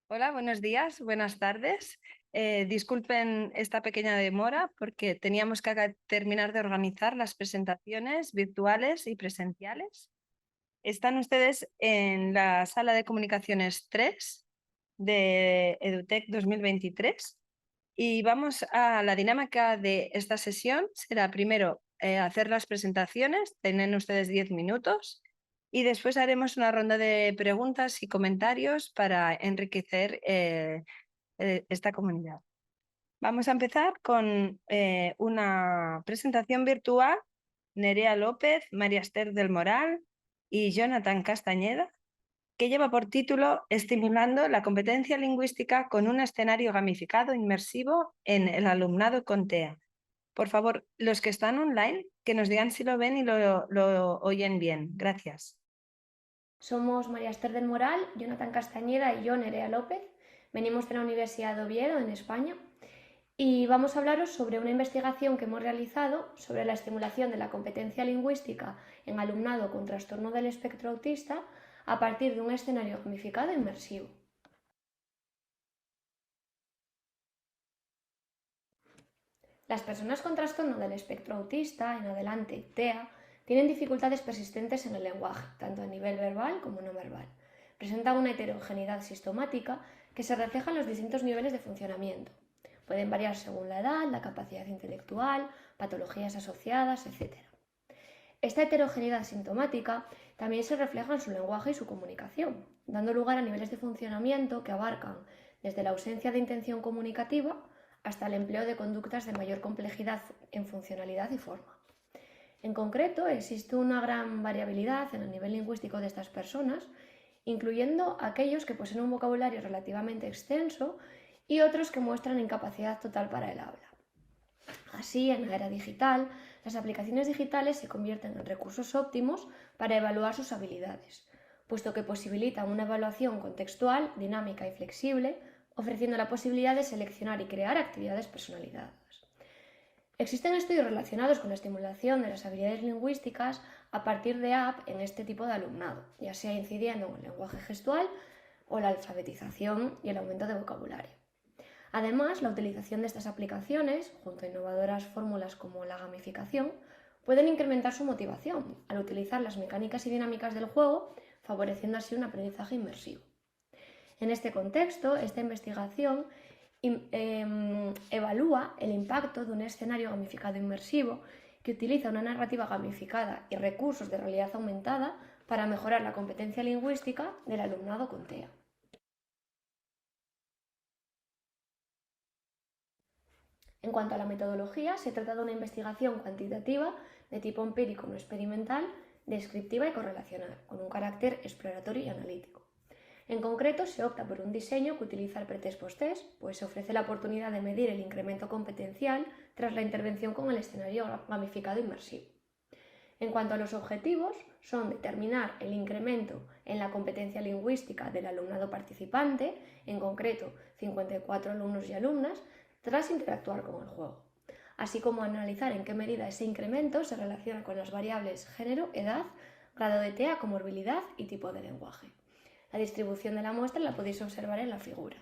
Hola, buenos días, buenas tardes. Disculpen esta pequeña demora porque teníamos que terminar de organizar las presentaciones virtuales y presenciales. Están ustedes en la sala de comunicaciones 3 de EduTech 2023 y vamos a la dinámica de esta sesión. Será primero hacer las presentaciones, tienen ustedes 10 minutos y después haremos una ronda de preguntas y comentarios para enriquecer esta comunidad. Vamos a empezar con una presentación virtual. Nerea López, María Esther del Moral y Jonathan Castañeda, que lleva por título Estimulando la competencia lingüística con un escenario gamificado inmersivo en el alumnado con TEA. Por favor, los que están online, que nos digan si lo ven y lo oyen bien. Gracias. Somos María Esther del Moral, Jonathan Castañeda y yo, Nerea López. Venimos de la Universidad de Oviedo, en España, y vamos a hablaros sobre una investigación que hemos realizado sobre la estimulación de la competencia lingüística en alumnado con trastorno del espectro autista a partir de un escenario gamificado e inmersivo. Las personas con trastorno del espectro autista, en adelante TEA, tienen dificultades persistentes en el lenguaje, tanto a nivel verbal como no verbal. Presentan una heterogeneidad sistemática que se refleja en los distintos niveles de funcionamiento. Pueden variar según la edad, la capacidad intelectual, patologías asociadas, etc. Esta heterogeneidad sintomática también se refleja en su lenguaje y su comunicación, dando lugar a niveles de funcionamiento que abarcan desde la ausencia de intención comunicativa hasta el empleo de conductas de mayor complejidad en funcionalidad y forma. En concreto, existe una gran variabilidad en el nivel lingüístico de estas personas, incluyendo aquellos que poseen un vocabulario relativamente extenso y otros que muestran incapacidad total para el habla. Así, en la era digital, las aplicaciones digitales se convierten en recursos óptimos para evaluar sus habilidades, puesto que posibilitan una evaluación contextual, dinámica y flexible, ofreciendo la posibilidad de seleccionar y crear actividades personalizadas. Existen estudios relacionados con la estimulación de las habilidades lingüísticas a partir de app en este tipo de alumnado, ya sea incidiendo en el lenguaje gestual o la alfabetización y el aumento de vocabulario. Además, la utilización de estas aplicaciones, junto a innovadoras fórmulas como la gamificación, pueden incrementar su motivación al utilizar las mecánicas y dinámicas del juego, favoreciendo así un aprendizaje inmersivo. En este contexto, esta investigación evalúa el impacto de un escenario gamificado inmersivo que utiliza una narrativa gamificada y recursos de realidad aumentada para mejorar la competencia lingüística del alumnado con TEA. En cuanto a la metodología, se trata de una investigación cuantitativa de tipo empírico no experimental, descriptiva y correlacional, con un carácter exploratorio y analítico. En concreto, se opta por un diseño que utiliza el pretest post-test, pues se ofrece la oportunidad de medir el incremento competencial tras la intervención con el escenario gamificado inmersivo. En cuanto a los objetivos, son determinar el incremento en la competencia lingüística del alumnado participante, en concreto 54 alumnos y alumnas, tras interactuar con el juego, así como analizar en qué medida ese incremento se relaciona con las variables género, edad, grado de TEA, comorbilidad y tipo de lenguaje. La distribución de la muestra la podéis observar en la figura.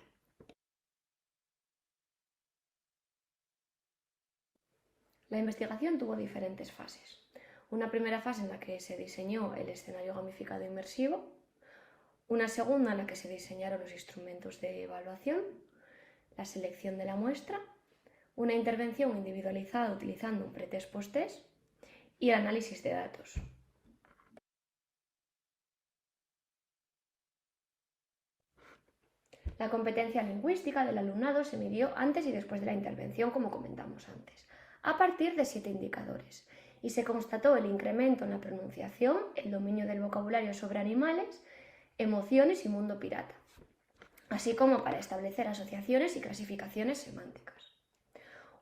La investigación tuvo diferentes fases. Una primera fase en la que se diseñó el escenario gamificado inmersivo, una segunda en la que se diseñaron los instrumentos de evaluación, la selección de la muestra, una intervención individualizada utilizando un pretest post-test y el análisis de datos. La competencia lingüística del alumnado se midió antes y después de la intervención, como comentamos antes, a partir de 7 indicadores, y se constató el incremento en la pronunciación, el dominio del vocabulario sobre animales, emociones y mundo pirata, así como para establecer asociaciones y clasificaciones semánticas.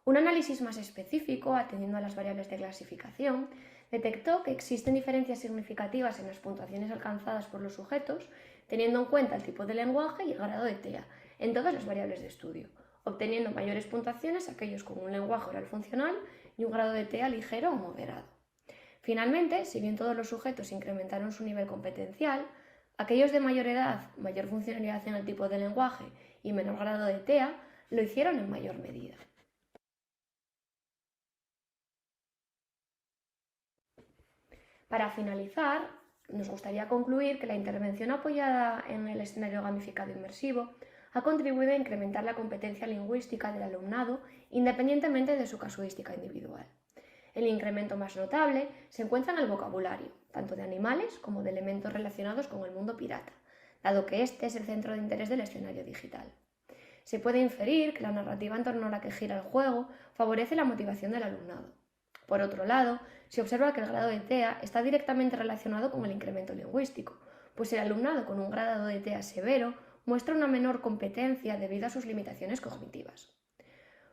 Un análisis más específico, atendiendo a las variables de clasificación, detectó que existen diferencias significativas en las puntuaciones alcanzadas por los sujetos, teniendo en cuenta el tipo de lenguaje y el grado de TEA en todas las variables de estudio, obteniendo mayores puntuaciones aquellos con un lenguaje oral funcional y un grado de TEA ligero o moderado. Finalmente, si bien todos los sujetos incrementaron su nivel competencial, Aquellos de mayor edad, mayor funcionalidad en el tipo de lenguaje y menor grado de TEA lo hicieron en mayor medida. Para finalizar, nos gustaría concluir que la intervención apoyada en el escenario gamificado inmersivo ha contribuido a incrementar la competencia lingüística del alumnado independientemente de su casuística individual. El incremento más notable se encuentra en el vocabulario, tanto de animales como de elementos relacionados con el mundo pirata, dado que este es el centro de interés del escenario digital. Se puede inferir que la narrativa en torno a la que gira el juego favorece la motivación del alumnado. Por otro lado, se observa que el grado de TEA está directamente relacionado con el incremento lingüístico, pues el alumnado con un grado de TEA severo muestra una menor competencia debido a sus limitaciones cognitivas.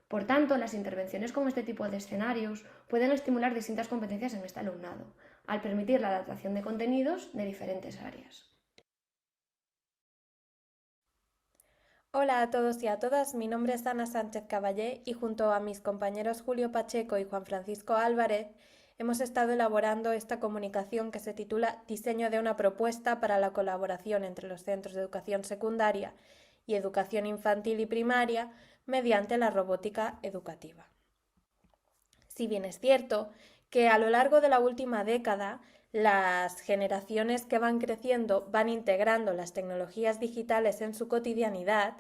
Por tanto, las intervenciones con este tipo de escenarios pueden estimular distintas competencias en este alumnado, al permitir la adaptación de contenidos de diferentes áreas. Hola a todos y a todas, mi nombre es Ana Sánchez Caballé y junto a mis compañeros Julio Pacheco y Juan Francisco Álvarez hemos estado elaborando esta comunicación que se titula Diseño de una propuesta para la colaboración entre los centros de educación secundaria y educación infantil y primaria mediante la robótica educativa. Si bien es cierto que a lo largo de la última década las generaciones que van creciendo van integrando las tecnologías digitales en su cotidianidad,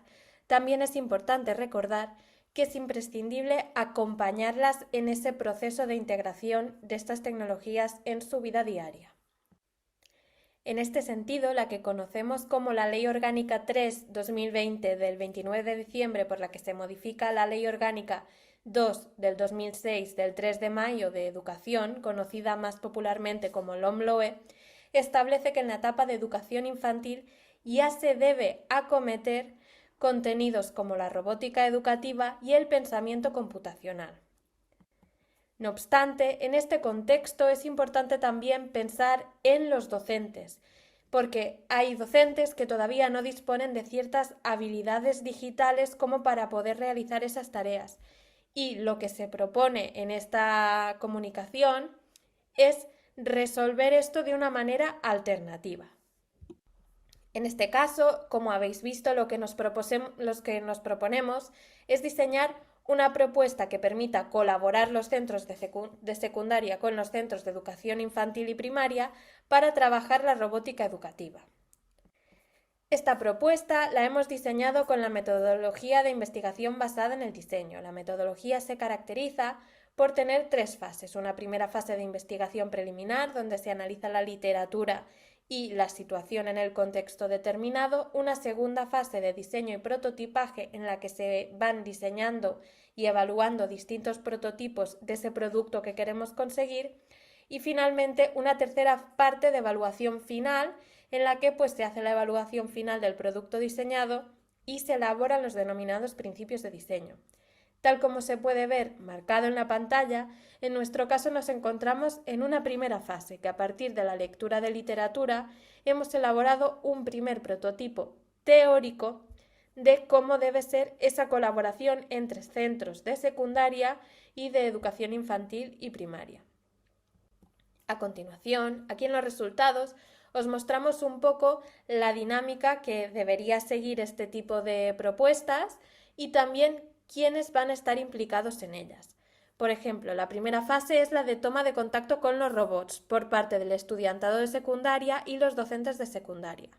también es importante recordar que es imprescindible acompañarlas en ese proceso de integración de estas tecnologías en su vida diaria. En este sentido, la que conocemos como la Ley Orgánica 3/2020 del 29 de diciembre, por la que se modifica la Ley Orgánica 2 del 2006 del 3 de mayo de Educación, conocida más popularmente como LOMLOE, establece que en la etapa de educación infantil ya se debe acometer contenidos como la robótica educativa y el pensamiento computacional. No obstante, en este contexto es importante también pensar en los docentes, porque hay docentes que todavía no disponen de ciertas habilidades digitales como para poder realizar esas tareas. Y lo que se propone en esta comunicación es resolver esto de una manera alternativa. En este caso, como habéis visto, lo que nos proponemos es diseñar una propuesta que permita colaborar los centros de secundaria con los centros de educación infantil y primaria para trabajar la robótica educativa. Esta propuesta la hemos diseñado con la metodología de investigación basada en el diseño. La metodología se caracteriza por tener 3 fases. Una primera fase de investigación preliminar, donde se analiza la literatura y la situación en el contexto determinado. Una segunda fase de diseño y prototipaje, en la que se van diseñando y evaluando distintos prototipos de ese producto que queremos conseguir. Y finalmente, una tercera parte de evaluación final, en la que se hace la evaluación final del producto diseñado y se elaboran los denominados principios de diseño. Tal como se puede ver marcado en la pantalla, en nuestro caso nos encontramos en una primera fase, que a partir de la lectura de literatura hemos elaborado un primer prototipo teórico de cómo debe ser esa colaboración entre centros de secundaria y de educación infantil y primaria. A continuación, aquí en los resultados, os mostramos un poco la dinámica que debería seguir este tipo de propuestas y también quiénes van a estar implicados en ellas. Por ejemplo, la primera fase es la de toma de contacto con los robots por parte del estudiantado de secundaria y los docentes de secundaria.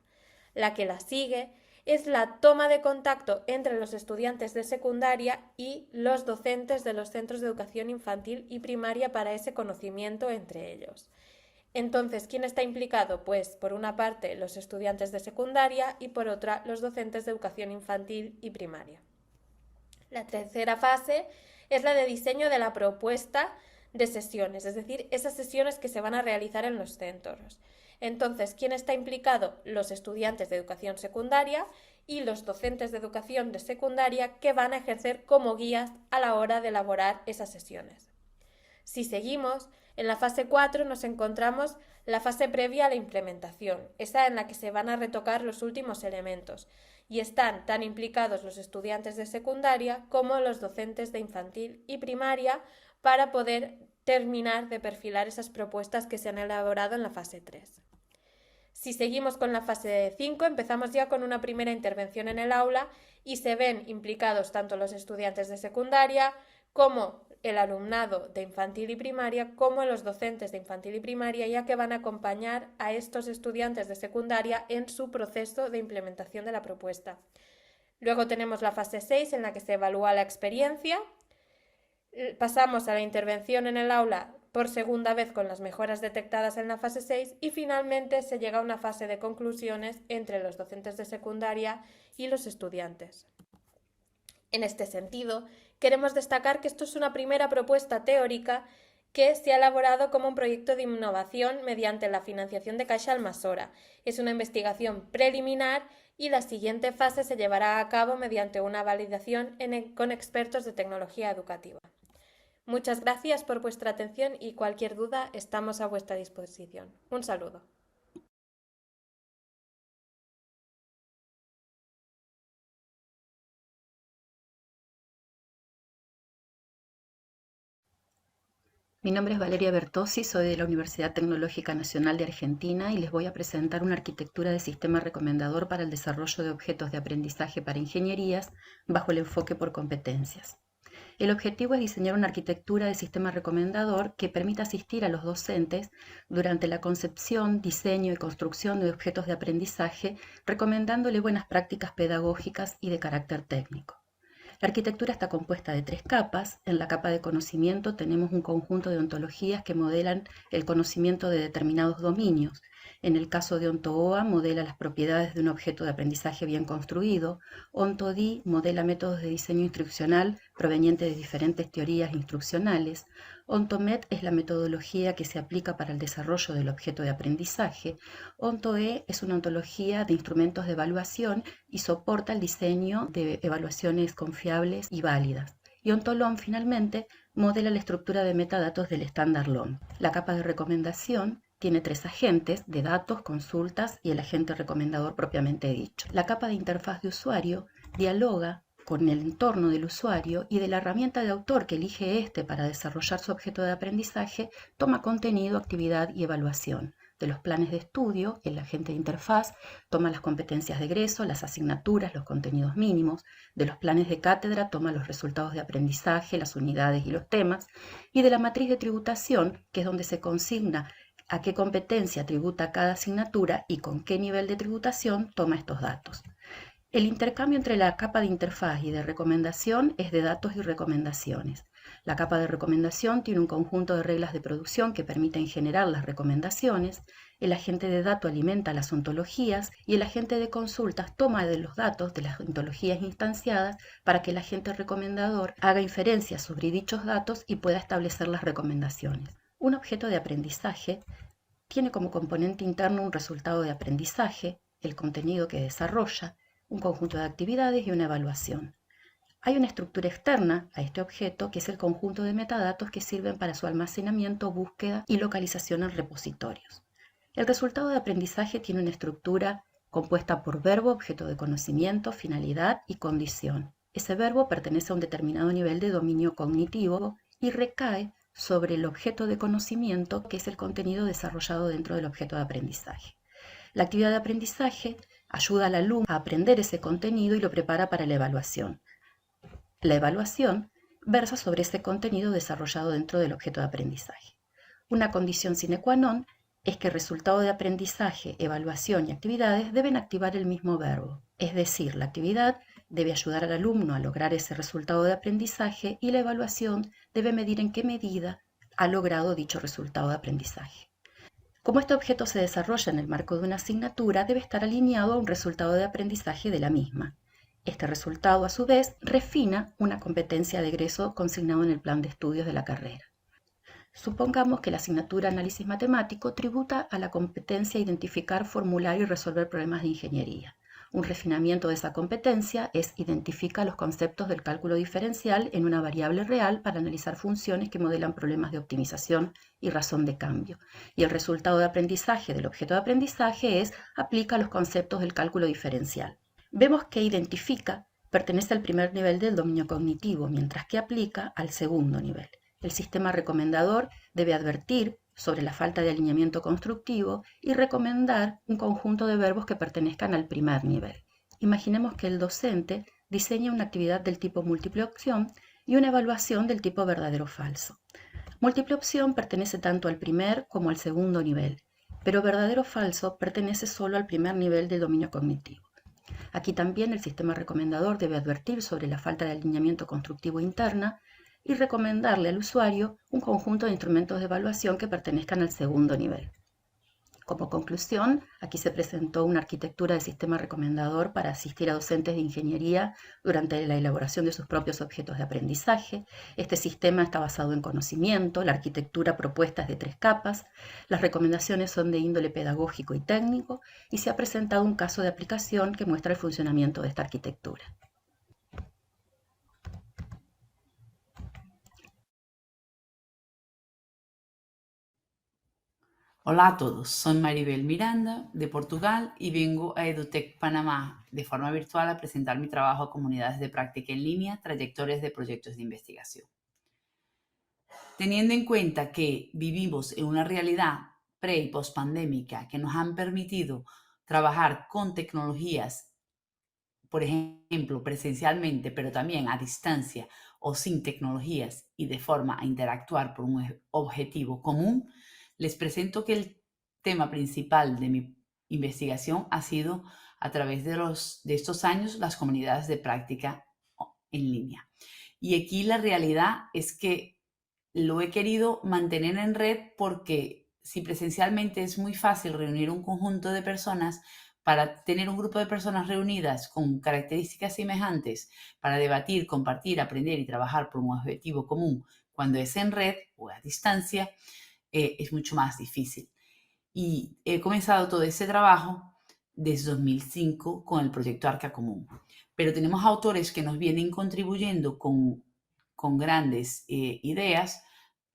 La que la sigue es la toma de contacto entre los estudiantes de secundaria y los docentes de los centros de educación infantil y primaria para ese conocimiento entre ellos. Entonces, ¿quién está implicado? Pues por una parte los estudiantes de secundaria y por otra los docentes de educación infantil y primaria. La tercera fase es la de diseño de la propuesta de sesiones, es decir, esas sesiones que se van a realizar en los centros. Entonces, ¿quién está implicado? Los estudiantes de educación secundaria y los docentes de educación de secundaria, que van a ejercer como guías a la hora de elaborar esas sesiones. Si seguimos, en la fase 4 nos encontramos la fase previa a la implementación, esa en la que se van a retocar los últimos elementos, y están tan implicados los estudiantes de secundaria como los docentes de infantil y primaria para poder terminar de perfilar esas propuestas que se han elaborado en la fase 3. Si seguimos con la fase 5, empezamos ya con una primera intervención en el aula y se ven implicados tanto los estudiantes de secundaria como el alumnado de infantil y primaria, como los docentes de infantil y primaria, ya que van a acompañar a estos estudiantes de secundaria en su proceso de implementación de la propuesta. Luego tenemos la fase 6, en la que se evalúa la experiencia. Pasamos a la intervención en el aula por segunda vez con las mejoras detectadas en la fase 6 y finalmente se llega a una fase de conclusiones entre los docentes de secundaria y los estudiantes. En este sentido, queremos destacar que esto es una primera propuesta teórica que se ha elaborado como un proyecto de innovación mediante la financiación de Caixa Almasora. Es una investigación preliminar y la siguiente fase se llevará a cabo mediante una validación con expertos de tecnología educativa. Muchas gracias por vuestra atención y cualquier duda estamos a vuestra disposición. Un saludo. Mi nombre es Valeria Bertozzi, soy de la Universidad Tecnológica Nacional de Argentina y les voy a presentar una arquitectura de sistema recomendador para el desarrollo de objetos de aprendizaje para ingenierías bajo el enfoque por competencias. El objetivo es diseñar una arquitectura de sistema recomendador que permita asistir a los docentes durante la concepción, diseño y construcción de objetos de aprendizaje, recomendándole buenas prácticas pedagógicas y de carácter técnico. La arquitectura está compuesta de 3 capas. En la capa de conocimiento tenemos un conjunto de ontologías que modelan el conocimiento de determinados dominios. En el caso de OntoOA modela las propiedades de un objeto de aprendizaje bien construido. OntoD modela métodos de diseño instruccional provenientes de diferentes teorías instruccionales. OntoMet es la metodología que se aplica para el desarrollo del objeto de aprendizaje. OntoE es una ontología de instrumentos de evaluación y soporta el diseño de evaluaciones confiables y válidas. Y OntoLOM, finalmente, modela la estructura de metadatos del estándar LOM. La capa de recomendación tiene 3 agentes de datos, consultas y el agente recomendador propiamente dicho. La capa de interfaz de usuario dialoga con el entorno del usuario y de la herramienta de autor que elige éste para desarrollar su objeto de aprendizaje, toma contenido, actividad y evaluación. De los planes de estudio, el agente de interfaz toma las competencias de egreso, las asignaturas, los contenidos mínimos. De los planes de cátedra toma los resultados de aprendizaje, las unidades y los temas. Y de la matriz de tributación, que es donde se consigna a qué competencia tributa cada asignatura y con qué nivel de tributación toma estos datos. El intercambio entre la capa de interfaz y de recomendación es de datos y recomendaciones. La capa de recomendación tiene un conjunto de reglas de producción que permiten generar las recomendaciones. El agente de dato alimenta las ontologías y el agente de consultas toma de los datos de las ontologías instanciadas para que el agente recomendador haga inferencias sobre dichos datos y pueda establecer las recomendaciones. Un objeto de aprendizaje tiene como componente interno un resultado de aprendizaje, el contenido que desarrolla, un conjunto de actividades y una evaluación. Hay una estructura externa a este objeto que es el conjunto de metadatos que sirven para su almacenamiento, búsqueda y localización en repositorios. El resultado de aprendizaje tiene una estructura compuesta por verbo, objeto de conocimiento, finalidad y condición. Ese verbo pertenece a un determinado nivel de dominio cognitivo y recae sobre el objeto de conocimiento, que es el contenido desarrollado dentro del objeto de aprendizaje. La actividad de aprendizaje ayuda al alumno a aprender ese contenido y lo prepara para la evaluación. La evaluación versa sobre ese contenido desarrollado dentro del objeto de aprendizaje. Una condición sine qua non es que el resultado de aprendizaje, evaluación y actividades deben activar el mismo verbo. Es decir, la actividad debe ayudar al alumno a lograr ese resultado de aprendizaje y la evaluación debe medir en qué medida ha logrado dicho resultado de aprendizaje. Como este objeto se desarrolla en el marco de una asignatura, debe estar alineado a un resultado de aprendizaje de la misma. Este resultado, a su vez, refina una competencia de egreso consignado en el plan de estudios de la carrera. Supongamos que la asignatura Análisis Matemático tributa a la competencia identificar, formular y resolver problemas de ingeniería. Un refinamiento de esa competencia es identificar los conceptos del cálculo diferencial en una variable real para analizar funciones que modelan problemas de optimización y razón de cambio. Y el resultado de aprendizaje del objeto de aprendizaje es aplica los conceptos del cálculo diferencial. Vemos que identifica pertenece al primer nivel del dominio cognitivo, mientras que aplica al segundo nivel. El sistema recomendador debe advertir sobre la falta de alineamiento constructivo y recomendar un conjunto de verbos que pertenezcan al primer nivel. Imaginemos que el docente diseña una actividad del tipo múltiple opción y una evaluación del tipo verdadero o falso. Múltiple opción pertenece tanto al primer como al segundo nivel, pero verdadero o falso pertenece solo al primer nivel del dominio cognitivo. Aquí también el sistema recomendador debe advertir sobre la falta de alineamiento constructivo interna y recomendarle al usuario un conjunto de instrumentos de evaluación que pertenezcan al segundo nivel. Como conclusión, aquí se presentó una arquitectura de sistema recomendador para asistir a docentes de ingeniería durante la elaboración de sus propios objetos de aprendizaje. Este sistema está basado en conocimiento, la arquitectura propuesta es de 3 capas, las recomendaciones son de índole pedagógico y técnico y se ha presentado un caso de aplicación que muestra el funcionamiento de esta arquitectura. Hola a todos, soy Maribel Miranda de Portugal y vengo a EduTech Panamá de forma virtual a presentar mi trabajo a comunidades de práctica en línea, trayectorias de proyectos de investigación. Teniendo en cuenta que vivimos en una realidad pre- y post-pandémica que nos han permitido trabajar con tecnologías, por ejemplo, presencialmente, pero también a distancia o sin tecnologías y de forma a interactuar por un objetivo común, les presento que el tema principal de mi investigación ha sido, a través de estos años, las comunidades de práctica en línea. Y aquí la realidad es que lo he querido mantener en red porque si presencialmente es muy fácil reunir un conjunto de personas, para tener un grupo de personas reunidas con características semejantes para debatir, compartir, aprender y trabajar por un objetivo común cuando es en red o a distancia, es mucho más difícil. Y he comenzado todo ese trabajo desde 2005 con el proyecto Arca Común. Pero tenemos autores que nos vienen contribuyendo con grandes ideas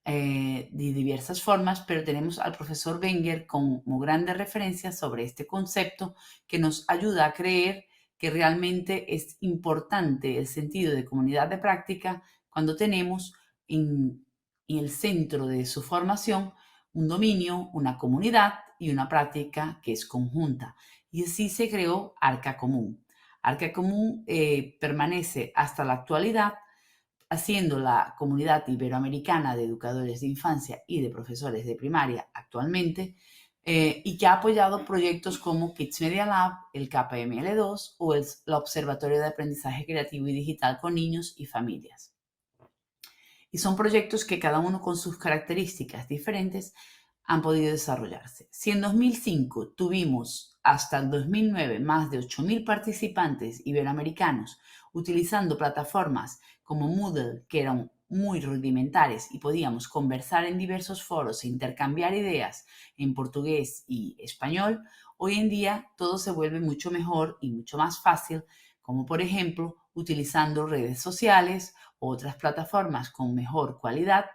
de diversas formas, pero tenemos al profesor Wenger como grandes referencias sobre este concepto que nos ayuda a creer que realmente es importante el sentido de comunidad de práctica cuando tenemos en el centro de su formación un dominio, una comunidad y una práctica que es conjunta. Y así se creó Arca Común. Arca Común permanece hasta la actualidad, haciendo la comunidad iberoamericana de educadores de infancia y de profesores de primaria actualmente, y que ha apoyado proyectos como Kids Media Lab, el KPML2 o el Observatorio de Aprendizaje Creativo y Digital con niños y familias. Y son proyectos que cada uno con sus características diferentes han podido desarrollarse. Si en 2005 tuvimos hasta el 2009 más de 8.000 participantes iberoamericanos utilizando plataformas como Moodle, que eran muy rudimentarias y podíamos conversar en diversos foros e intercambiar ideas en portugués y español, hoy en día todo se vuelve mucho mejor y mucho más fácil, como por ejemplo utilizando redes sociales o otras plataformas con mejor calidad,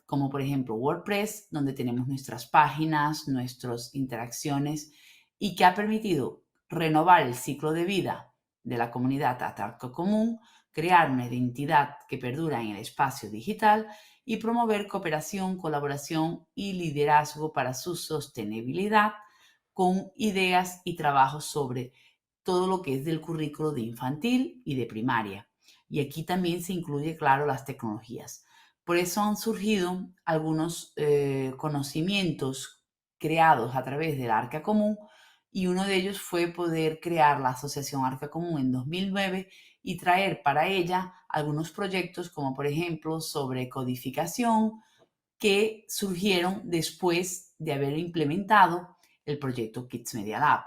como por ejemplo WordPress, donde tenemos nuestras páginas, nuestras interacciones y que ha permitido renovar el ciclo de vida de la comunidad Arca Común, crear una identidad que perdura en el espacio digital y promover cooperación, colaboración y liderazgo para su sostenibilidad con ideas y trabajos sobre todo lo que es del currículo de infantil y de primaria. Y aquí también se incluye, claro, las tecnologías. Por eso han surgido algunos conocimientos creados a través del Arca Común y uno de ellos fue poder crear la Asociación Arca Común en 2009 y traer para ella algunos proyectos como por ejemplo sobre codificación que surgieron después de haber implementado el proyecto Kids Media Lab.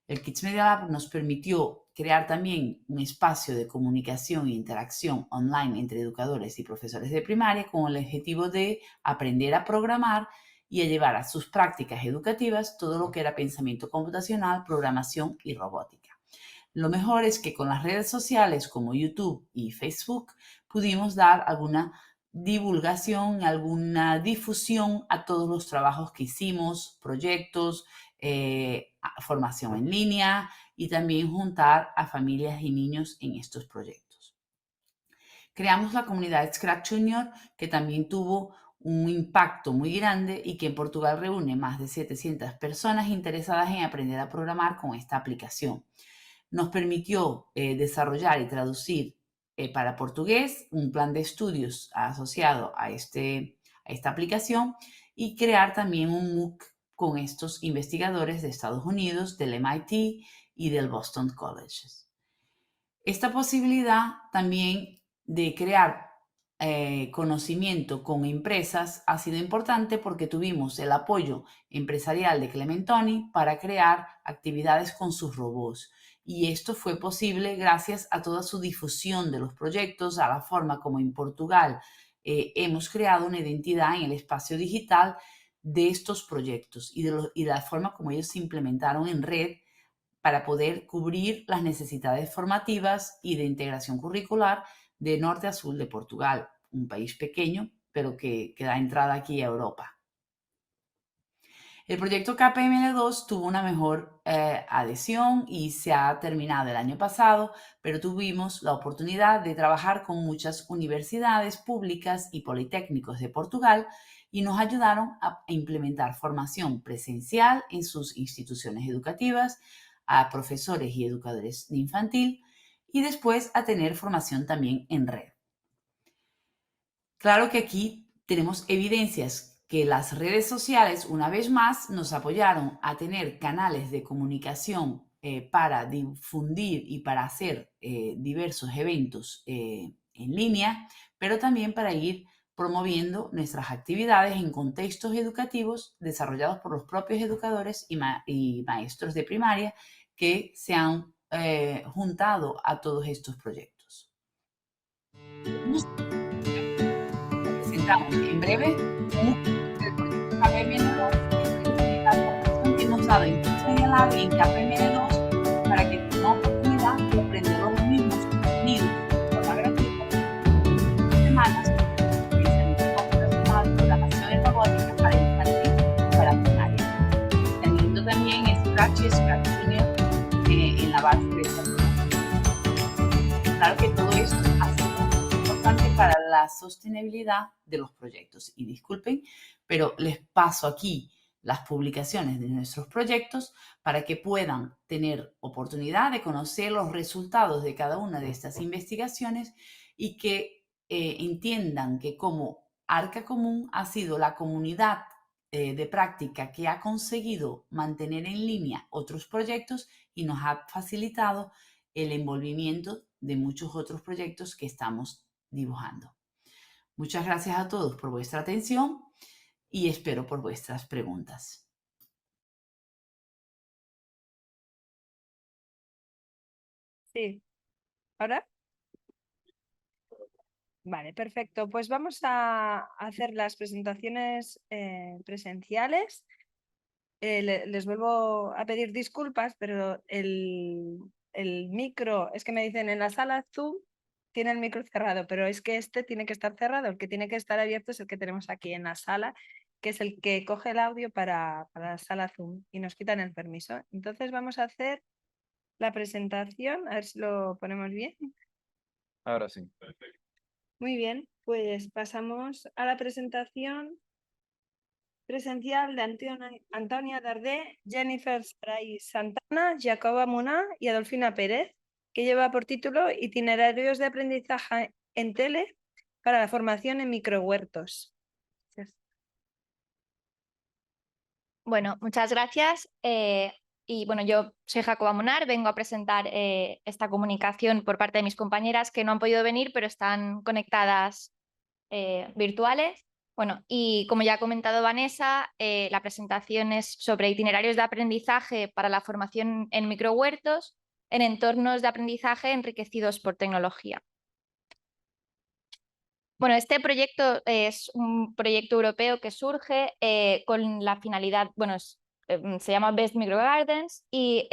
El Kids Media Lab nos permitió crear también un espacio de comunicación e interacción online entre educadores y profesores de primaria con el objetivo de aprender a programar y a llevar a sus prácticas educativas todo lo que era pensamiento computacional, programación y robótica. Lo mejor es que con las redes sociales como YouTube y Facebook pudimos dar alguna divulgación, alguna difusión a todos los trabajos que hicimos, proyectos, formación en línea y también juntar a familias y niños en estos proyectos. Creamos la comunidad Scratch Junior, que también tuvo un impacto muy grande y que en Portugal reúne más de 700 personas interesadas en aprender a programar con esta aplicación. Nos permitió desarrollar y traducir para portugués un plan de estudios asociado a esta aplicación y crear también un MOOC con estos investigadores de Estados Unidos, del MIT y del Boston College. Esta posibilidad también de crear conocimiento con empresas ha sido importante porque tuvimos el apoyo empresarial de Clementoni para crear actividades con sus robots. Y esto fue posible gracias a toda su difusión de los proyectos, a la forma como en Portugal hemos creado una identidad en el espacio digital de estos proyectos y de la forma como ellos se implementaron en red para poder cubrir las necesidades formativas y de integración curricular de norte a sur de Portugal, un país pequeño, pero que da entrada aquí a Europa. El proyecto KPML2 tuvo una mejor adhesión y se ha terminado el año pasado, pero tuvimos la oportunidad de trabajar con muchas universidades públicas y politécnicos de Portugal y nos ayudaron a implementar formación presencial en sus instituciones educativas, a profesores y educadores de infantil y después a tener formación también en red. Claro que aquí tenemos evidencias que las redes sociales, una vez más, nos apoyaron a tener canales de comunicación para difundir y para hacer diversos eventos en línea, pero también para ir promoviendo nuestras actividades en contextos educativos desarrollados por los propios educadores y maestros de primaria que se han juntado a todos estos proyectos. Presentamos en breve un proyecto KPML2 que hemos dado en Lab y en KPML2 para que tengan la oportunidad de aprender los mismos contenidos de forma gratuita en semanas, especialmente computacional, programación y robótica para infantil y para primaria. Teniendo también Scratch y Scratch Junior en la base de esta programación. Claro que todo esto ha sido importante para la sostenibilidad de los proyectos. Y disculpen, pero les paso aquí las publicaciones de nuestros proyectos para que puedan tener oportunidad de conocer los resultados de cada una de estas investigaciones y que entiendan que como Arca Común ha sido la comunidad de práctica que ha conseguido mantener en línea otros proyectos y nos ha facilitado el envolvimiento de muchos otros proyectos que estamos dibujando. Muchas gracias a todos por vuestra atención y espero por vuestras preguntas. Sí. ¿Ahora? Vale, perfecto. Pues vamos a hacer las presentaciones presenciales. Les vuelvo a pedir disculpas, pero el micro, es que me dicen en la sala Zoom tiene el micro cerrado, pero es que este tiene que estar cerrado. El que tiene que estar abierto es el que tenemos aquí en la sala, que es el que coge el audio para la sala Zoom y nos quitan el permiso. Entonces vamos a hacer la presentación, a ver si lo ponemos bien. Ahora sí. Perfecto. Muy bien, pues pasamos a la presentación presencial de Antonia Dardé, Jennifer Saray Santana, Jacoba Muná y Adolfina Pérez, que lleva por título Itinerarios de aprendizaje en tele para la formación en microhuertos. Bueno, muchas gracias. Y bueno, yo soy Jacoba Munar, vengo a presentar esta comunicación por parte de mis compañeras que no han podido venir, pero están conectadas virtuales. Bueno, y como ya ha comentado Vanessa, la presentación es sobre itinerarios de aprendizaje para la formación en microhuertos en entornos de aprendizaje enriquecidos por tecnología. Bueno, este proyecto es un proyecto europeo que surge con la finalidad, bueno, se llama Best Microgardens y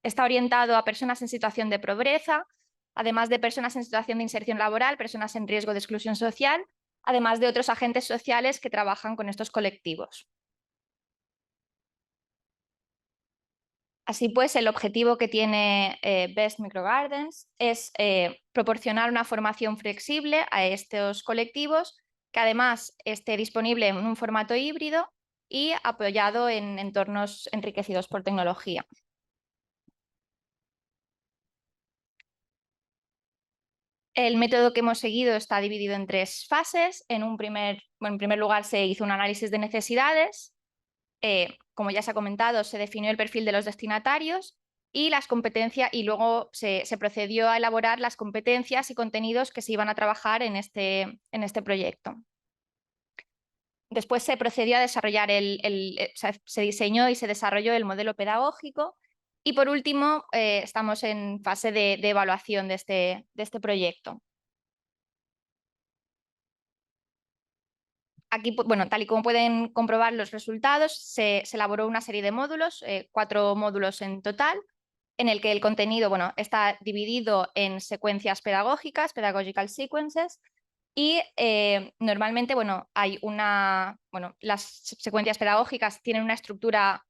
está orientado a personas en situación de pobreza, además de personas en situación de inserción laboral, personas en riesgo de exclusión social, además de otros agentes sociales que trabajan con estos colectivos. Así pues, el objetivo que tiene Best Microgardens es proporcionar una formación flexible a estos colectivos que además esté disponible en un formato híbrido y apoyado en entornos enriquecidos por tecnología. El método que hemos seguido está dividido en 3 fases. En primer lugar se hizo un análisis de necesidades. Como ya se ha comentado, se definió el perfil de los destinatarios y las competencias, y luego se procedió a elaborar las competencias y contenidos que se iban a trabajar en este proyecto. Después se procedió a desarrollar se diseñó y se desarrolló el modelo pedagógico. Y por último, estamos en fase de evaluación de este proyecto. Aquí, bueno, tal y como pueden comprobar los resultados, se elaboró una serie de módulos, 4 módulos en total, en el que el contenido, bueno, está dividido en secuencias pedagógicas, pedagogical sequences, y normalmente, bueno, las secuencias pedagógicas tienen una estructura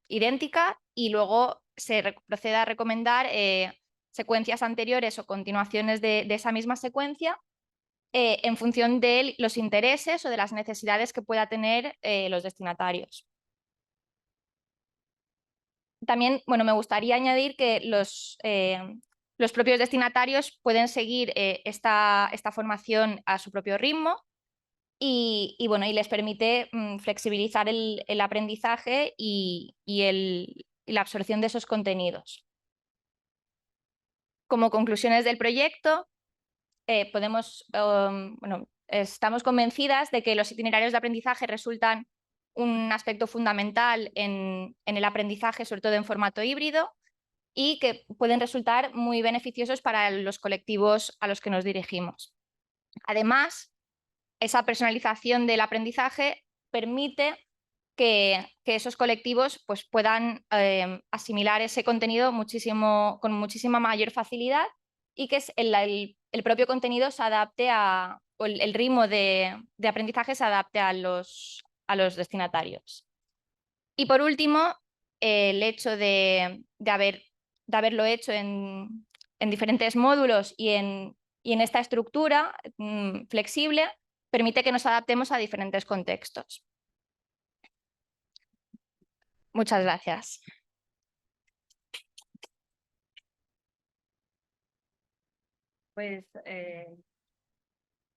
idéntica y luego se procede a recomendar secuencias anteriores o continuaciones de esa misma secuencia en función de los intereses o de las necesidades que pueda tener los destinatarios. También, bueno, me gustaría añadir que los propios destinatarios pueden seguir esta formación a su propio ritmo y les permite flexibilizar el aprendizaje y la absorción de esos contenidos. Como conclusiones del proyecto, estamos convencidas de que los itinerarios de aprendizaje resultan un aspecto fundamental en el aprendizaje, sobre todo en formato híbrido, y que pueden resultar muy beneficiosos para los colectivos a los que nos dirigimos. Además, esa personalización del aprendizaje permite que esos colectivos pues, puedan asimilar ese contenido con muchísima mayor facilidad y que el propio contenido se adapte o el ritmo de aprendizaje se adapte a los destinatarios. Y por último, el hecho de haberlo hecho en diferentes módulos y en esta estructura flexible permite que nos adaptemos a diferentes contextos. Muchas gracias. Pues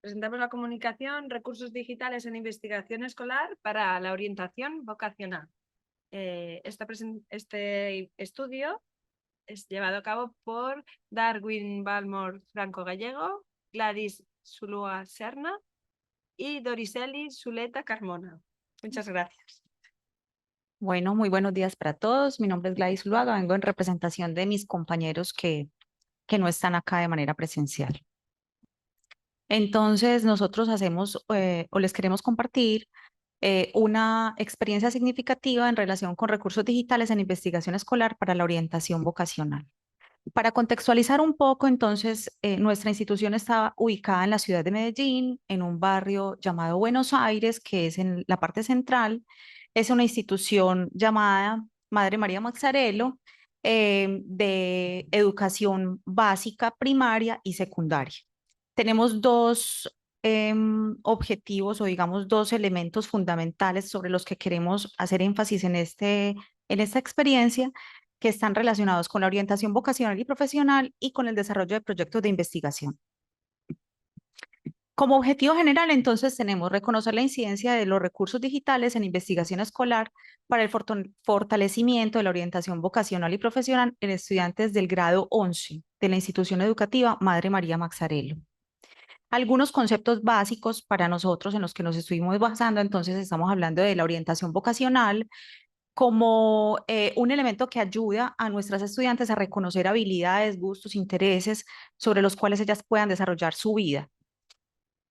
presentamos la comunicación, recursos digitales en investigación escolar para la orientación vocacional. Este estudio es llevado a cabo por Darwin Balmor Franco Gallego, Gladys Zulúa Serna y Doriseli Zuleta Carmona. Muchas gracias. Bueno, muy buenos días para todos. Mi nombre es Gladys Luaga, vengo en representación de mis compañeros que no están acá de manera presencial. Entonces, nosotros hacemos o les queremos compartir una experiencia significativa en relación con recursos digitales en investigación escolar para la orientación vocacional. Para contextualizar un poco, entonces, nuestra institución está ubicada en la ciudad de Medellín, en un barrio llamado Buenos Aires, que es en la parte central. Es una institución llamada Madre María Maxarello de educación básica, primaria y secundaria. Tenemos 2 objetivos o digamos 2 elementos fundamentales sobre los que queremos hacer énfasis en esta experiencia, que están relacionados con la orientación vocacional y profesional y con el desarrollo de proyectos de investigación. Como objetivo general, entonces, tenemos reconocer la incidencia de los recursos digitales en investigación escolar para el fortalecimiento de la orientación vocacional y profesional en estudiantes del grado 11 de la institución educativa Madre María Maxarello. Algunos conceptos básicos para nosotros en los que nos estuvimos basando, entonces estamos hablando de la orientación vocacional como un elemento que ayuda a nuestras estudiantes a reconocer habilidades, gustos, intereses sobre los cuales ellas puedan desarrollar su vida.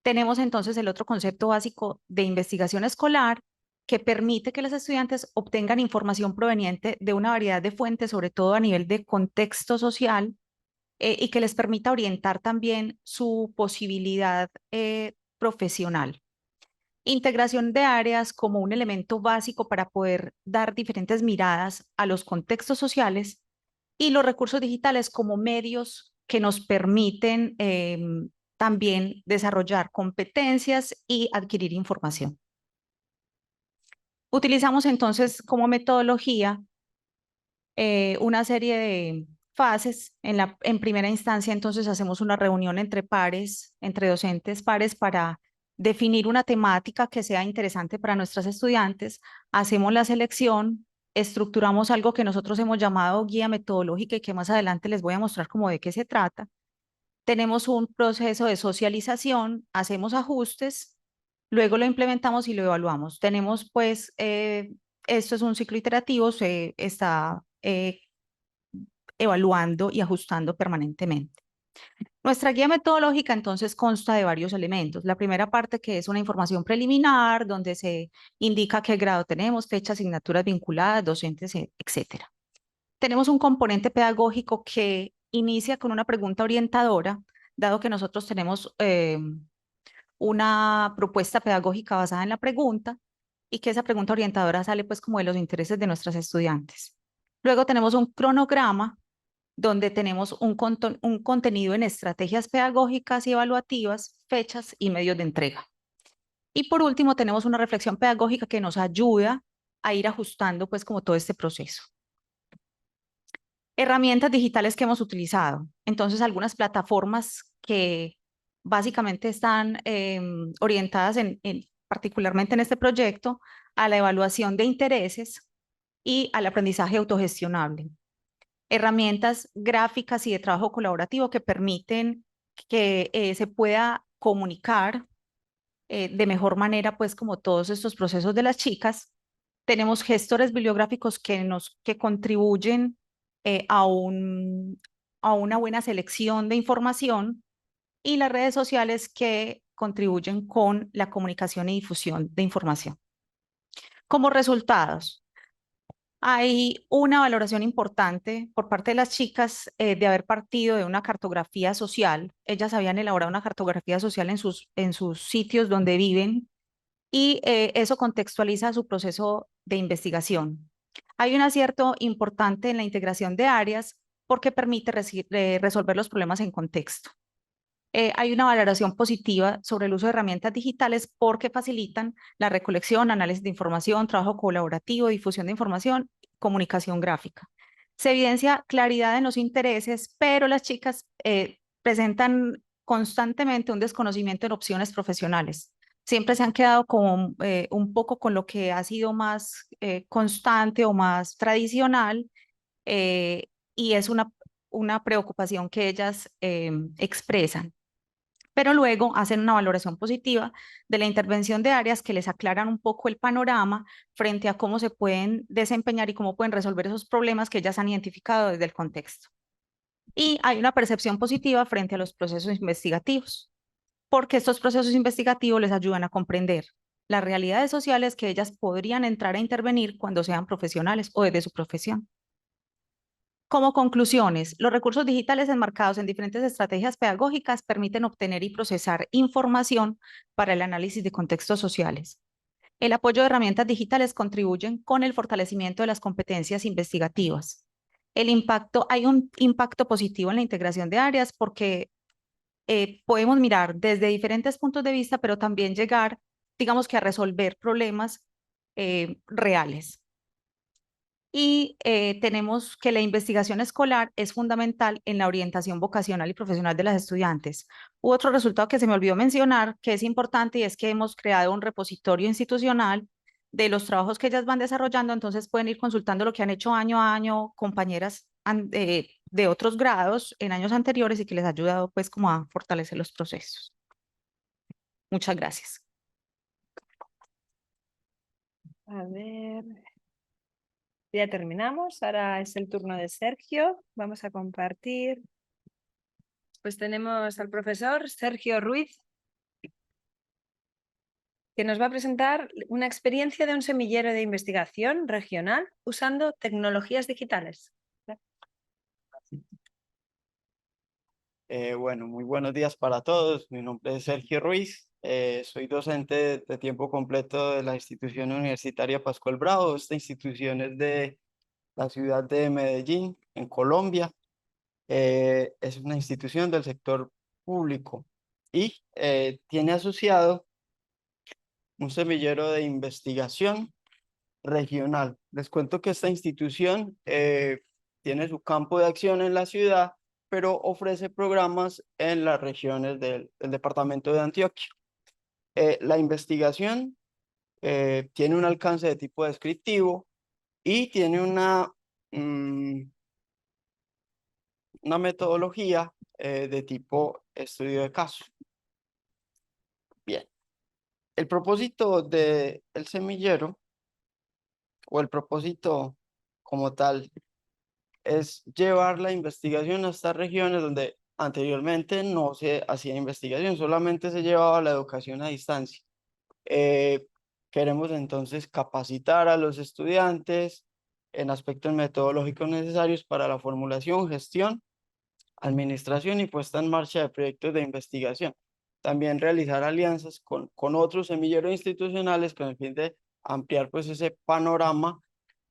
Tenemos entonces el otro concepto básico de investigación escolar que permite que los estudiantes obtengan información proveniente de una variedad de fuentes, sobre todo a nivel de contexto social, y que les permita orientar también su posibilidad profesional. Integración de áreas como un elemento básico para poder dar diferentes miradas a los contextos sociales y los recursos digitales como medios que nos permiten también desarrollar competencias y adquirir información. Utilizamos entonces como metodología una serie de fases. En primera instancia, entonces, hacemos una reunión entre pares, entre docentes pares, para definir una temática que sea interesante para nuestras estudiantes. Hacemos la selección, estructuramos algo que nosotros hemos llamado guía metodológica y que más adelante les voy a mostrar cómo de qué se trata. Tenemos un proceso de socialización, hacemos ajustes, luego lo implementamos y lo evaluamos. Tenemos pues, esto es un ciclo iterativo, se está evaluando y ajustando permanentemente. Nuestra guía metodológica entonces consta de varios elementos. La primera parte, que es una información preliminar, donde se indica qué grado tenemos, fechas, asignaturas vinculadas, docentes, etcétera. Tenemos un componente pedagógico que inicia con una pregunta orientadora, dado que nosotros tenemos una propuesta pedagógica basada en la pregunta y que esa pregunta orientadora sale pues como de los intereses de nuestros estudiantes. Luego tenemos un cronograma donde tenemos un contenido en estrategias pedagógicas y evaluativas, fechas y medios de entrega. Y por último tenemos una reflexión pedagógica que nos ayuda a ir ajustando pues como todo este proceso. Herramientas digitales que hemos utilizado. Entonces, algunas plataformas que básicamente están orientadas particularmente en este proyecto, a la evaluación de intereses y al aprendizaje autogestionable. Herramientas gráficas y de trabajo colaborativo que permiten que se pueda comunicar de mejor manera, pues como todos estos procesos de las chicas. Tenemos gestores bibliográficos que contribuyen a una buena selección de información y las redes sociales que contribuyen con la comunicación y difusión de información. Como resultados, hay una valoración importante por parte de las chicas de haber partido de una cartografía social. Ellas habían elaborado una cartografía social en sus sitios donde viven y eso contextualiza su proceso de investigación. Hay un acierto importante en la integración de áreas porque permite resolver los problemas en contexto. Hay una valoración positiva sobre el uso de herramientas digitales porque facilitan la recolección, análisis de información, trabajo colaborativo, difusión de información, comunicación gráfica. Se evidencia claridad en los intereses, pero las chicas presentan constantemente un desconocimiento en opciones profesionales. Siempre se han quedado como un poco con lo que ha sido más constante o más tradicional y es una preocupación que ellas expresan, pero luego hacen una valoración positiva de la intervención de áreas que les aclaran un poco el panorama frente a cómo se pueden desempeñar y cómo pueden resolver esos problemas que ellas han identificado desde el contexto. Y hay una percepción positiva frente a los procesos investigativos, porque estos procesos investigativos les ayudan a comprender las realidades sociales que ellas podrían entrar a intervenir cuando sean profesionales o desde su profesión. Como conclusiones, los recursos digitales enmarcados en diferentes estrategias pedagógicas permiten obtener y procesar información para el análisis de contextos sociales. El apoyo de herramientas digitales contribuyen con el fortalecimiento de las competencias investigativas. Hay un impacto positivo en la integración de áreas porque podemos mirar desde diferentes puntos de vista, pero también llegar, digamos que a resolver problemas reales. Y tenemos que la investigación escolar es fundamental en la orientación vocacional y profesional de las estudiantes. Otro resultado que se me olvidó mencionar, que es importante, y es que hemos creado un repositorio institucional de los trabajos que ellas van desarrollando, entonces pueden ir consultando lo que han hecho año a año compañeras de otros grados en años anteriores y que les ha ayudado pues como a fortalecer los procesos. Muchas gracias. A ver, ya terminamos. Ahora es el turno de Sergio. Vamos a compartir. Pues tenemos al profesor Sergio Ruiz, que nos va a presentar una experiencia de un semillero de investigación regional usando tecnologías digitales. Bueno, muy buenos días para todos. Mi nombre es Sergio Ruiz. Soy docente de tiempo completo de la institución universitaria Pascual Bravo. Esta institución es de la ciudad de Medellín, en Colombia. Es una institución del sector público. y tiene asociado un semillero de investigación regional. Les cuento que esta institución tiene su campo de acción en la ciudad, pero ofrece programas en las regiones del departamento de Antioquia. La investigación tiene un alcance de tipo descriptivo y tiene una metodología de tipo estudio de caso. Bien, el propósito del semillero, o el propósito como tal, es llevar la investigación a estas regiones donde anteriormente no se hacía investigación, solamente se llevaba la educación a distancia. Queremos entonces capacitar a los estudiantes en aspectos metodológicos necesarios para la formulación, gestión, administración y puesta en marcha de proyectos de investigación. También realizar alianzas con otros semilleros institucionales con el fin de ampliar pues ese panorama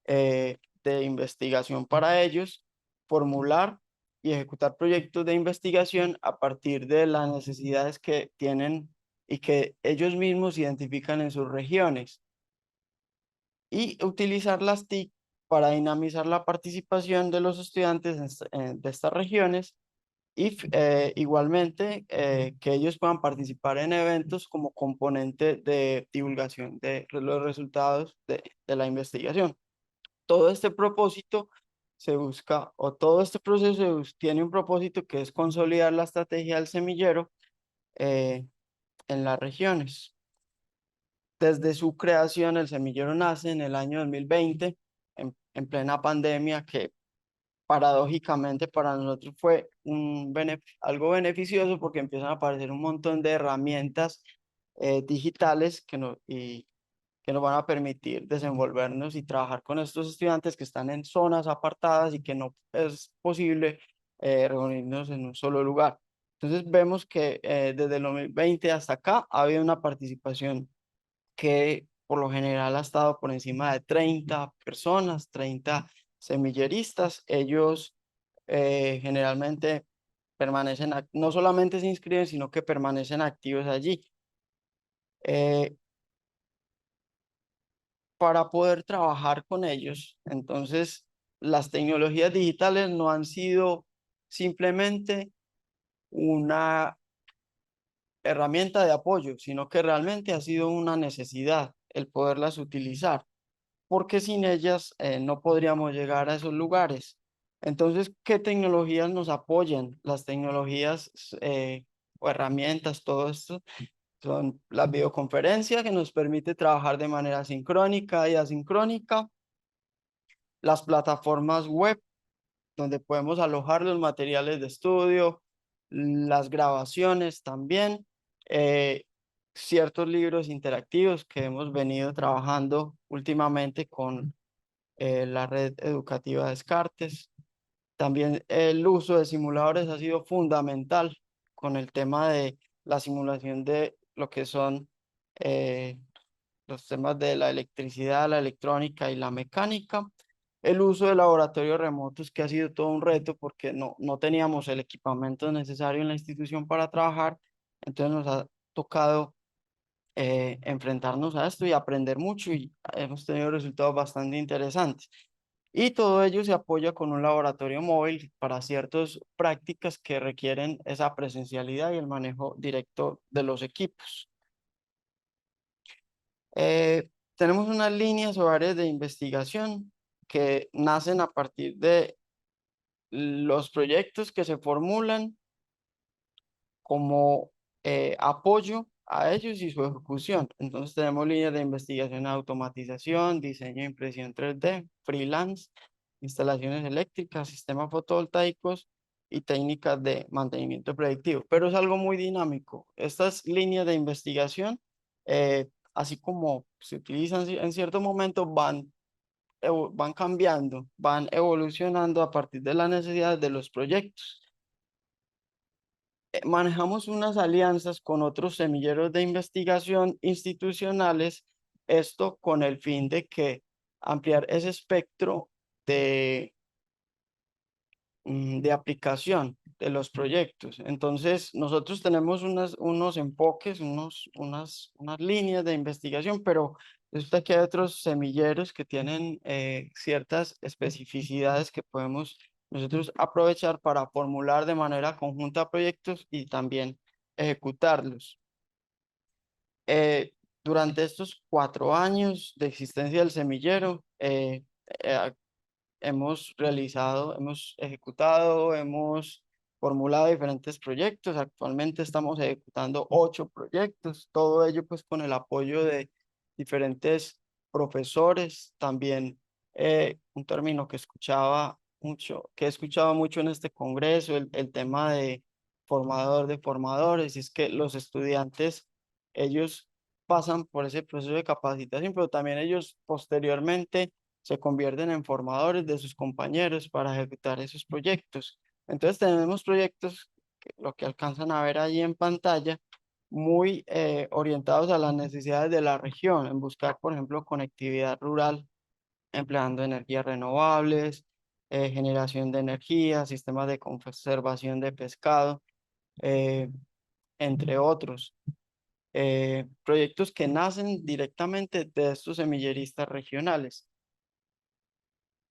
de investigación para ellos, formular y ejecutar proyectos de investigación a partir de las necesidades que tienen y que ellos mismos identifican en sus regiones, y utilizar las TIC para dinamizar la participación de los estudiantes de estas regiones y igualmente que ellos puedan participar en eventos como componente de divulgación de los resultados de la investigación. Todo este propósito se busca, o todo este proceso tiene un propósito que es consolidar la estrategia del semillero en las regiones. Desde su creación, el semillero nace en el año 2020, en plena pandemia, que paradójicamente para nosotros fue algo beneficioso porque empiezan a aparecer un montón de herramientas digitales que nos van a permitir desenvolvernos y trabajar con estos estudiantes que están en zonas apartadas y que no es posible reunirnos en un solo lugar. Entonces vemos que desde el 2020 hasta acá ha habido una participación que por lo general ha estado por encima de 30 personas, 30 semilleristas. Ellos generalmente permanecen, no solamente se inscriben, sino que permanecen activos allí. Para poder trabajar con ellos, entonces las tecnologías digitales no han sido simplemente una herramienta de apoyo, sino que realmente ha sido una necesidad el poderlas utilizar, porque sin ellas no podríamos llegar a esos lugares. Entonces, ¿qué tecnologías nos apoyan? Las tecnologías o herramientas, todo esto, son las videoconferencias que nos permite trabajar de manera sincrónica y asincrónica, las plataformas web donde podemos alojar los materiales de estudio, las grabaciones también, ciertos libros interactivos que hemos venido trabajando últimamente con la red educativa Descartes. También el uso de simuladores ha sido fundamental con el tema de la simulación de lo que son los temas de la electricidad, la electrónica y la mecánica. El uso de laboratorios remotos, que ha sido todo un reto porque no teníamos el equipamiento necesario en la institución para trabajar. Entonces nos ha tocado enfrentarnos a esto y aprender mucho, y hemos tenido resultados bastante interesantes. Y todo ello se apoya con un laboratorio móvil para ciertas prácticas que requieren esa presencialidad y el manejo directo de los equipos. Tenemos unas líneas o áreas de investigación que nacen a partir de los proyectos que se formulan como apoyo a ellos y su ejecución. Entonces tenemos líneas de investigación en automatización, diseño e impresión 3D, freelance, instalaciones eléctricas, sistemas fotovoltaicos y técnicas de mantenimiento predictivo. Pero es algo muy dinámico. Estas líneas de investigación, así como se utilizan en ciertos momentos, van cambiando, van evolucionando a partir de las necesidades de los proyectos. Manejamos unas alianzas con otros semilleros de investigación institucionales, esto con el fin de que ampliar ese espectro de aplicación. de los proyectos. Entonces, nosotros tenemos unos enfoques, unas líneas de investigación, pero resulta que hay otros semilleros que tienen ciertas especificidades que podemos nosotros aprovechar para formular de manera conjunta proyectos y también ejecutarlos. Durante estos 4 años de existencia del semillero, hemos realizado, hemos ejecutado, hemos formulado diferentes proyectos. Actualmente estamos ejecutando 8 proyectos, todo ello pues con el apoyo de diferentes profesores. También un término que he escuchado mucho en este congreso, el tema de formador de formadores, y es que los estudiantes, ellos pasan por ese proceso de capacitación, pero también ellos posteriormente se convierten en formadores de sus compañeros para ejecutar esos proyectos. Entonces tenemos proyectos, lo que alcanzan a ver allí en pantalla, muy orientados a las necesidades de la región, en buscar, por ejemplo, conectividad rural, empleando energías renovables, generación de energía, sistemas de conservación de pescado, eh, entre otros. Proyectos que nacen directamente de estos semilleristas regionales.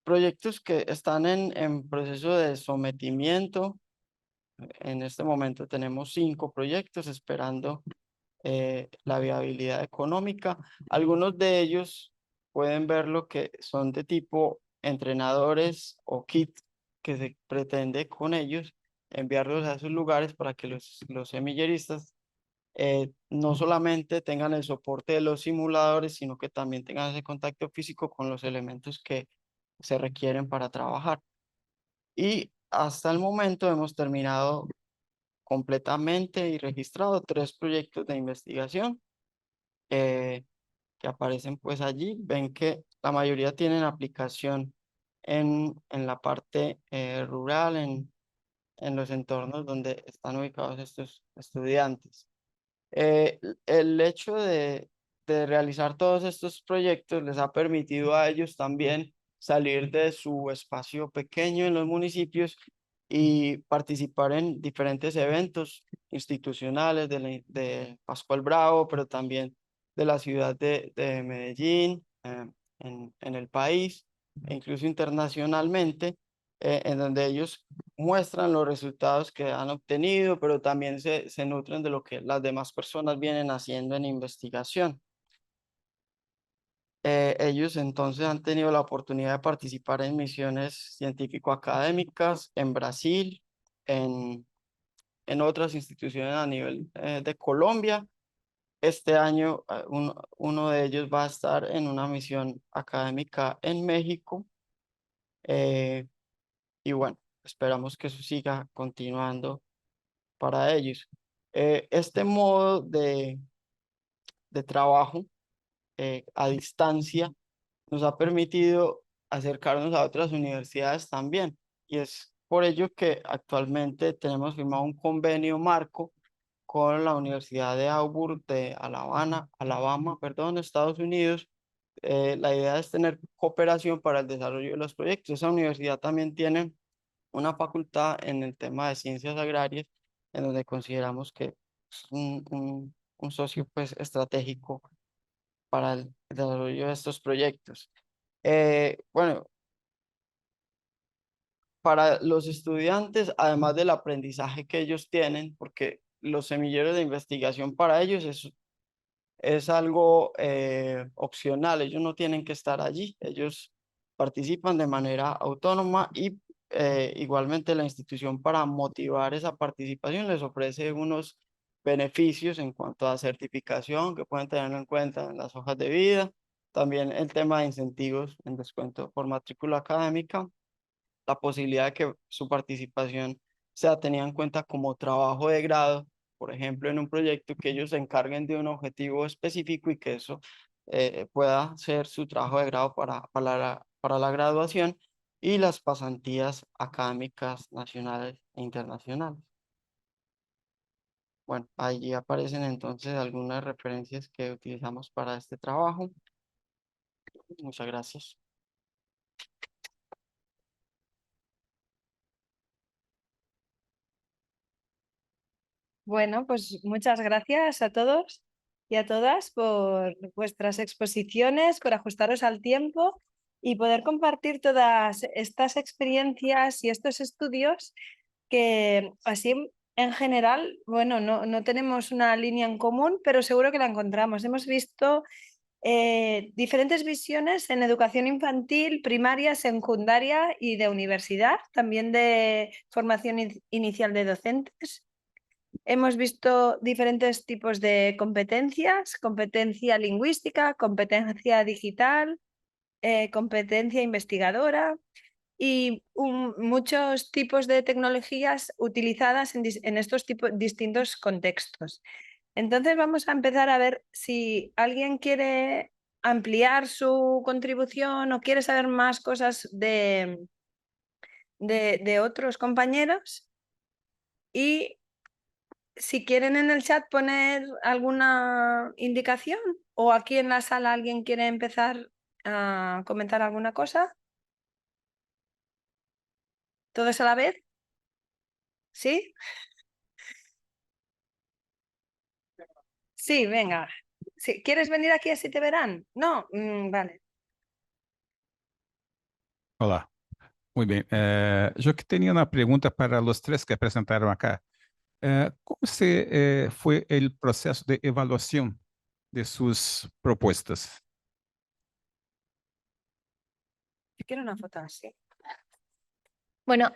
Proyectos que están en proceso de sometimiento. En este momento tenemos 5 proyectos esperando la viabilidad económica. Algunos de ellos pueden ver lo que son de tipo entrenadores o kit que se pretende con ellos enviarlos a esos lugares para que los semilleristas no solamente tengan el soporte de los simuladores, sino que también tengan ese contacto físico con los elementos que se requieren para trabajar. Y hasta el momento hemos terminado completamente y registrado 3 proyectos de investigación que aparecen pues allí. Ven que la mayoría tienen aplicación en la parte rural, en los entornos donde están ubicados estos estudiantes. El hecho de realizar todos estos proyectos les ha permitido a ellos también salir de su espacio pequeño en los municipios y participar en diferentes eventos institucionales de Pascual Bravo, pero también de la ciudad de Medellín, en el país e incluso internacionalmente, en donde ellos muestran los resultados que han obtenido, pero también se nutren de lo que las demás personas vienen haciendo en investigación. Ellos entonces han tenido la oportunidad de participar en misiones científico-académicas en Brasil, en otras instituciones a nivel de Colombia. Este año uno de ellos va a estar en una misión académica en México. Y bueno, esperamos que eso siga continuando para ellos. Este modo de trabajo a distancia nos ha permitido acercarnos a otras universidades también. Y es por ello que actualmente tenemos firmado un convenio marco con la Universidad de Auburn de Alabama, perdón, Estados Unidos. La idea es tener cooperación para el desarrollo de los proyectos. Esa universidad también tiene una facultad en el tema de ciencias agrarias, en donde consideramos que es un socio pues, estratégico para el desarrollo de estos proyectos. Bueno, para los estudiantes, además del aprendizaje que ellos tienen, porque los semilleros de investigación para ellos es algo opcional, ellos no tienen que estar allí, ellos participan de manera autónoma y igualmente la institución para motivar esa participación les ofrece unos beneficios en cuanto a certificación que pueden tener en cuenta en las hojas de vida, también el tema de incentivos en descuento por matrícula académica, la posibilidad de que su participación sea tenida en cuenta como trabajo de grado, por ejemplo, en un proyecto que ellos se encarguen de un objetivo específico y que eso pueda ser su trabajo de grado para la graduación, y las pasantías académicas nacionales e internacionales. Bueno, allí aparecen entonces algunas referencias que utilizamos para este trabajo. Muchas gracias. Bueno, pues muchas gracias a todos y a todas por vuestras exposiciones, por ajustaros al tiempo y poder compartir todas estas experiencias y estos estudios que así en general, bueno, no tenemos una línea en común, pero seguro que la encontramos. Hemos visto diferentes visiones en educación infantil, primaria, secundaria y de universidad, también de formación inicial de docentes. Hemos visto diferentes tipos de competencias, competencia lingüística, competencia digital, competencia investigadora y muchos tipos de tecnologías utilizadas en estos distintos contextos. Entonces vamos a empezar a ver si alguien quiere ampliar su contribución o quiere saber más cosas de otros compañeros, y si quieren en el chat poner alguna indicación, o aquí en la sala alguien quiere empezar a comentar alguna cosa. ¿Todos a la vez? ¿Sí? Sí, venga. Sí, ¿quieres venir aquí así te verán? No, vale. Olá, muito bem. Eu que tenho uma pergunta para os três que apresentaram acá. Como foi o processo de avaliação de suas propostas? Quiero una foto así. Bueno,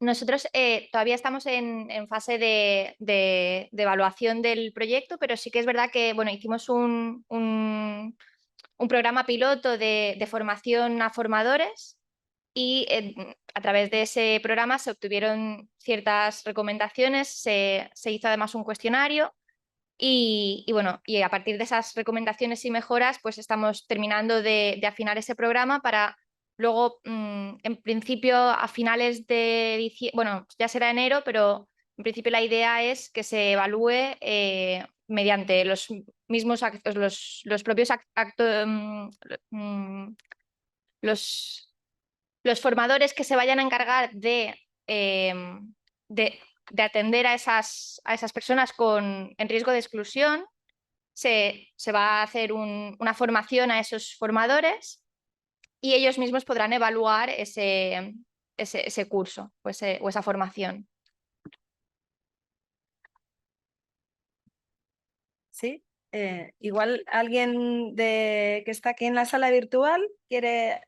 nosotros todavía estamos en fase de evaluación del proyecto, pero sí que es verdad que bueno, hicimos un programa piloto de formación a formadores y a través de ese programa se obtuvieron ciertas recomendaciones, se hizo además un cuestionario y bueno, y a partir de esas recomendaciones y mejoras pues estamos terminando de afinar ese programa para luego, en principio, a finales de diciembre, bueno, ya será enero, pero en principio la idea es que se evalúe mediante los mismos actos, los propios los formadores que se vayan a encargar de atender a esas personas en riesgo de exclusión. Se va a hacer una formación a esos formadores y ellos mismos podrán evaluar ese curso o esa formación. Sí, igual alguien que está aquí en la sala virtual quiere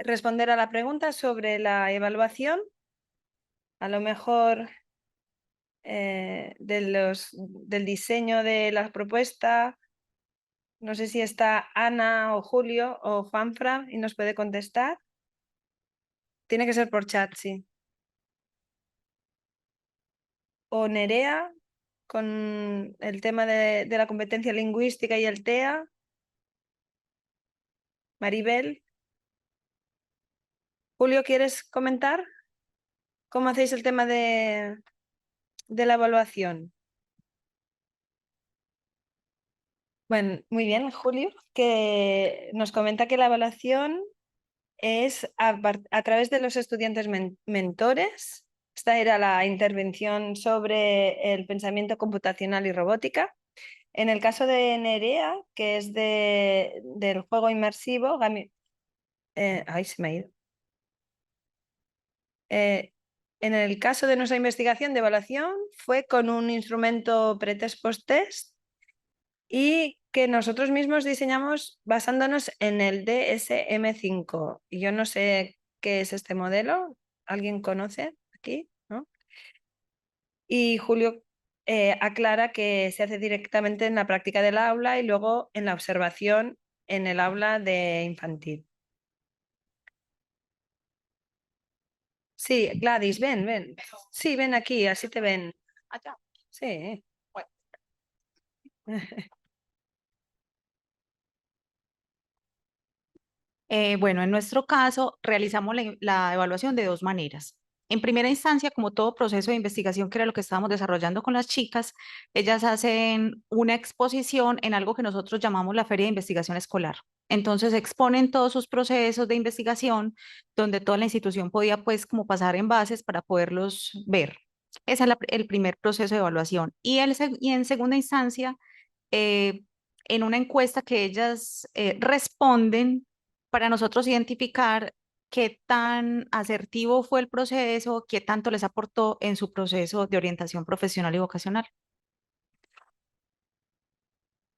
responder a la pregunta sobre la evaluación. A lo mejor del diseño de la propuesta. No sé si está Ana o Julio o Juanfra y nos puede contestar. Tiene que ser por chat, sí. O Nerea, con el tema de la competencia lingüística y el TEA. Maribel. Julio, ¿quieres comentar cómo hacéis el tema de la evaluación? Bueno, muy bien, Julio, que nos comenta que la evaluación es a través de los estudiantes mentores. Esta era la intervención sobre el pensamiento computacional y robótica. En el caso de Nerea, que es del juego inmersivo, ay, se me ha ido. En el caso de nuestra investigación de evaluación fue con un instrumento pretest post-test y que nosotros mismos diseñamos basándonos en el DSM-5. Y yo no sé qué es este modelo. ¿Alguien conoce aquí? ¿No? Y Julio aclara que se hace directamente en la práctica del aula y luego en la observación en el aula de infantil. Sí, Gladys, ven. Sí, ven aquí, así te ven. Sí. Bueno, en nuestro caso realizamos la evaluación de dos maneras. En primera instancia, como todo proceso de investigación, que era lo que estábamos desarrollando con las chicas, ellas hacen una exposición en algo que nosotros llamamos la Feria de Investigación Escolar. Entonces exponen todos sus procesos de investigación, donde toda la institución podía pues como pasar envases para poderlos ver. Ese es el primer proceso de evaluación. Y en segunda instancia, en una encuesta que ellas responden para nosotros identificar qué tan asertivo fue el proceso, qué tanto les aportó en su proceso de orientación profesional y vocacional.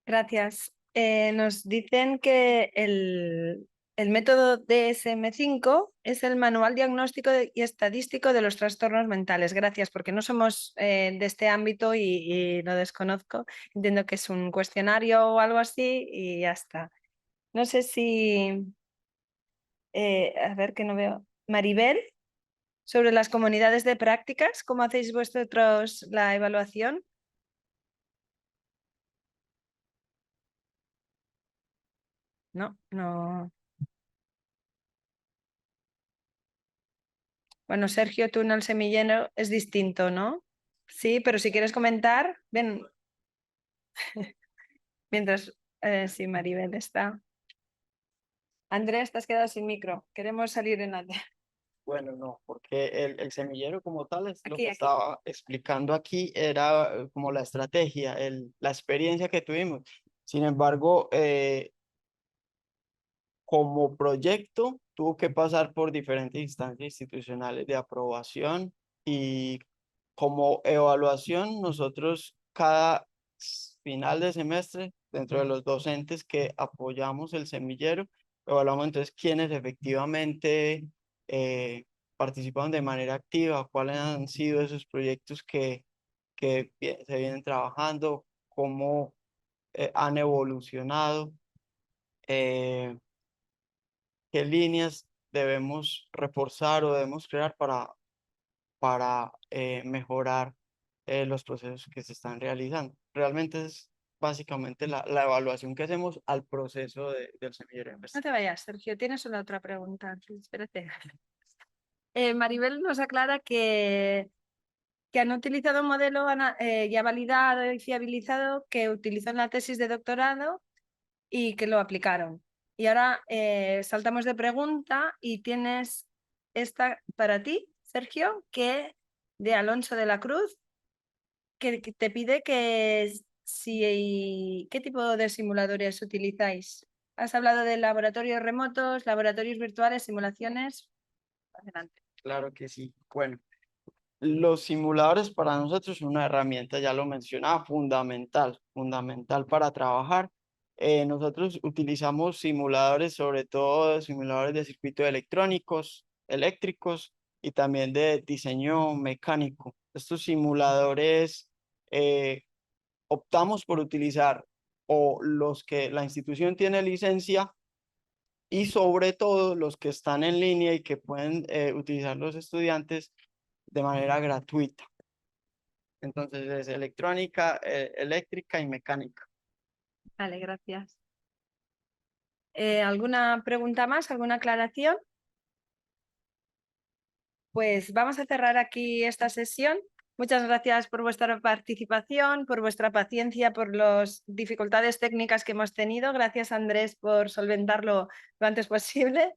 Gracias. Nos dicen que el método DSM-5 es el manual diagnóstico y estadístico de los trastornos mentales. Gracias, porque no somos de este ámbito y lo desconozco. Entiendo que es un cuestionario o algo así y ya está. No sé si... a ver, que no veo. Maribel, sobre las comunidades de prácticas, ¿cómo hacéis vosotros la evaluación? No, no. Bueno, Sergio, tú en el semillero es distinto, ¿no? Sí, pero si quieres comentar, ven. Mientras, sí, Maribel está. Andrés, te has quedado sin micro. Queremos salir en la... Bueno, no, porque el semillero como tal es lo Aquí, que aquí. estaba explicando aquí, era como la estrategia, la experiencia que tuvimos. Sin embargo, como proyecto tuvo que pasar por diferentes instancias institucionales de aprobación y como evaluación nosotros cada final de semestre dentro de los docentes que apoyamos el semillero evaluamos entonces quiénes efectivamente participaron de manera activa, cuáles han sido esos proyectos que se vienen trabajando, cómo han evolucionado. ¿Qué líneas debemos reforzar o debemos crear para mejorar los procesos que se están realizando? Realmente es básicamente la evaluación que hacemos al proceso del semillero de No investigación. te vayas, Sergio, tienes una otra pregunta. Espérate. Maribel nos aclara que han utilizado un modelo ya validado y fiabilizado que utilizó en la tesis de doctorado y que lo aplicaron. Y ahora saltamos de pregunta y tienes esta para ti, Sergio, que de Alonso de la Cruz, que te pide que si qué tipo de simuladores utilizáis. Has hablado de laboratorios remotos, laboratorios virtuales, simulaciones. Adelante. Claro que sí. Bueno, los simuladores para nosotros son una herramienta, ya lo mencionaba, fundamental para trabajar. Nosotros utilizamos simuladores, sobre todo simuladores de circuitos eléctricos y también de diseño mecánico. Estos simuladores optamos por utilizar o los que la institución tiene licencia y sobre todo los que están en línea y que pueden utilizar los estudiantes de manera gratuita. Entonces es electrónica, eléctrica y mecánica. Vale, gracias. ¿Alguna pregunta más? ¿Alguna aclaración? Pues vamos a cerrar aquí esta sesión. Muchas gracias por vuestra participación, por vuestra paciencia, por las dificultades técnicas que hemos tenido. Gracias, Andrés, por solventarlo lo antes posible.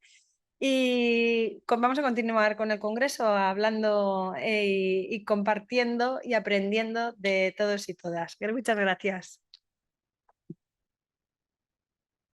Y vamos a continuar con el Congreso hablando y compartiendo y aprendiendo de todos y todas. Muchas gracias.